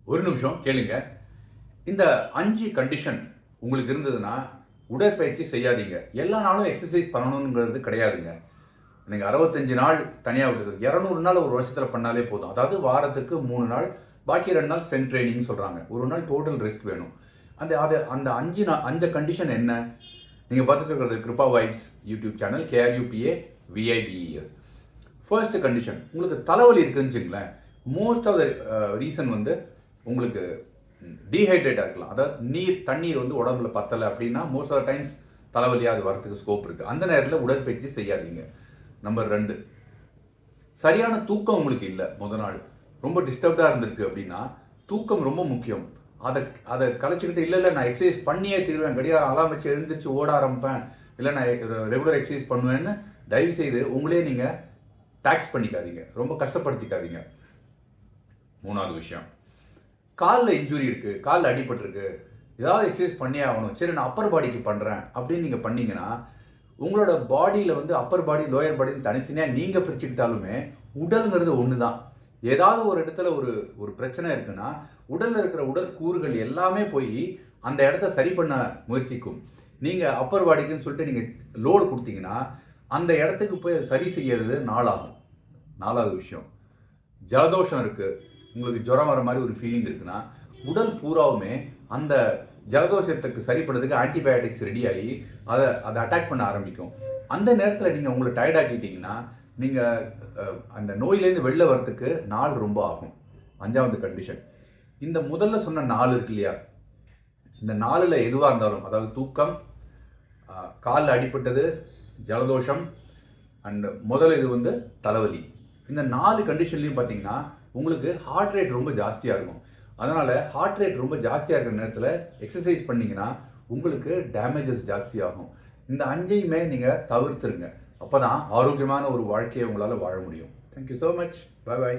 ஒரு நிமிஷம் கேளுங்க. இந்த 5 கண்டிஷன் உங்களுக்கு இருந்ததுன்னா உடற்பயிற்சி செய்யாதீங்க. எல்லா நாளும் எக்ஸசைஸ் பண்ணணுங்கிறது கிடையாதுங்க. நீங்க 65 நாள் தனியா விட்டுருக்கு. 200 நாள் ஒரு வருஷத்துல பண்ணாலே போதும். அதாவது வாரத்துக்கு 3 நாள், பாக்கி 2 நாள் ஸ்ட்ரென்த் ட்ரெய்னிங்னு சொல்றாங்க. ஒரு நாள் டோட்டல் ரெஸ்ட் வேணும். அந்த 5 கண்டிஷன் என்ன? நீங்க பார்த்துட்டு இருக்கிறது Krupa vibes YouTube channel, KRUPA VIBES. First condition, உங்களுக்கு தலைவலி இருக்குன்னு வச்சுங்களேன். மோஸ்ட் ஆஃப் த ரீசன் வந்து உங்களுக்கு டீஹைட்ரேட்டாக இருக்கலாம். அதாவது தண்ணீர் வந்து உடம்புல பத்தலை அப்படின்னா மோஸ்ட் ஆஃப் த டைம்ஸ் தலைவலியாக அது வரத்துக்கு ஸ்கோப் இருக்குது. அந்த நேரத்தில் உடற்பயிற்சி செய்யாதீங்க. நம்பர் 2, சரியான தூக்கம் உங்களுக்கு இல்லை. நாள் ரொம்ப டிஸ்டர்ப்டாக இருந்திருக்கு அப்படின்னா தூக்கம் ரொம்ப முக்கியம். அதை கலைச்சிக்கிட்டு இல்லை நான் எக்ஸசைஸ் பண்ணியே தீருவேன், கடிகாரம் அலாம் வச்சு எழுந்திரிச்சு ஓட ஆரம்பிப்பேன், இல்லை நான் ரெகுலர் எக்ஸசைஸ் பண்ணுவேன்னு தயவுசெய்து உங்களே நீங்கள் டாக்ஸ் பண்ணிக்காதீங்க, ரொம்ப கஷ்டப்படுத்திக்காதீங்க. 3வது விஷயம், காலில் இன்ஜுரி இருக்குது, காலில் அடிபட்டிருக்கு, ஏதாவது எக்ஸசைஸ் பண்ணியே ஆகணும், சரி நான் அப்பர் பாடிக்கு பண்ணுறேன் அப்படின்னு நீங்கள் பண்ணிங்கன்னா உங்களோட பாடியில் வந்து அப்பர் பாடி லோயர் பாடின்னு தனித்தனியாக நீங்கள் பிரிச்சுக்கிட்டாலுமே உடலுங்கிறது ஒன்று தான். ஏதாவது ஒரு இடத்துல ஒரு பிரச்சனை இருக்குன்னா உடலில் இருக்கிற உடற்கூறுகள் எல்லாமே போய் அந்த இடத்த சரி பண்ண முயற்சிக்கும். நீங்கள் அப்பர் பாடிக்குன்னு சொல்லிட்டு நீங்கள் லோடு கொடுத்தீங்கன்னா அந்த இடத்துக்கு போய் சரி செய்யறது நாளாகும். 4வது விஷயம், ஜலதோஷம் இருக்குது, உங்களுக்கு ஜுரம் வர மாதிரி ஒரு ஃபீலிங் இருக்குன்னா உடல் பூராவுமே அந்த ஜலதோஷத்துக்கு சரிப்படுறதுக்கு ஆன்டிபயோட்டிக்ஸ் ரெடி ஆகி அதை அட்டாக் பண்ண ஆரம்பிக்கும். அந்த நேரத்தில் நீங்கள் உங்களை டயர்டாக்கிட்டீங்கன்னா நீங்கள் அந்த நோயிலேருந்து வெளில வரத்துக்கு நாள் ரொம்ப ஆகும். 5வது கண்டிஷன், இந்த முதல்ல சொன்ன 4 இருக்கு இல்லையா, இந்த 4ல் எதுவாக இருந்தாலும், அதாவது தூக்கம், காலில் அடிப்பட்டது, ஜலதோஷம் அண்ட் முதல்ல இது வந்து தலைவலி, இந்த 4 கண்டிஷன்லையும் பார்த்தீங்கன்னா உங்களுக்கு ஹார்ட் ரேட் ரொம்ப ஜாஸ்தியாக இருக்கும். அதனால் ஹார்ட் ரேட் ரொம்ப ஜாஸ்தியாக இருக்கிற நேரத்தில் எக்ஸசைஸ் பண்ணிங்கன்னா உங்களுக்கு டேமேஜஸ் ஜாஸ்தியாகும். இந்த 5ஐயுமே நீங்கள் தவிர்த்துருங்க. அப்போ தான் ஆரோக்கியமான ஒரு வாழ்க்கையை உங்களால் வாழ முடியும். Thank you so much. பாய் பாய்.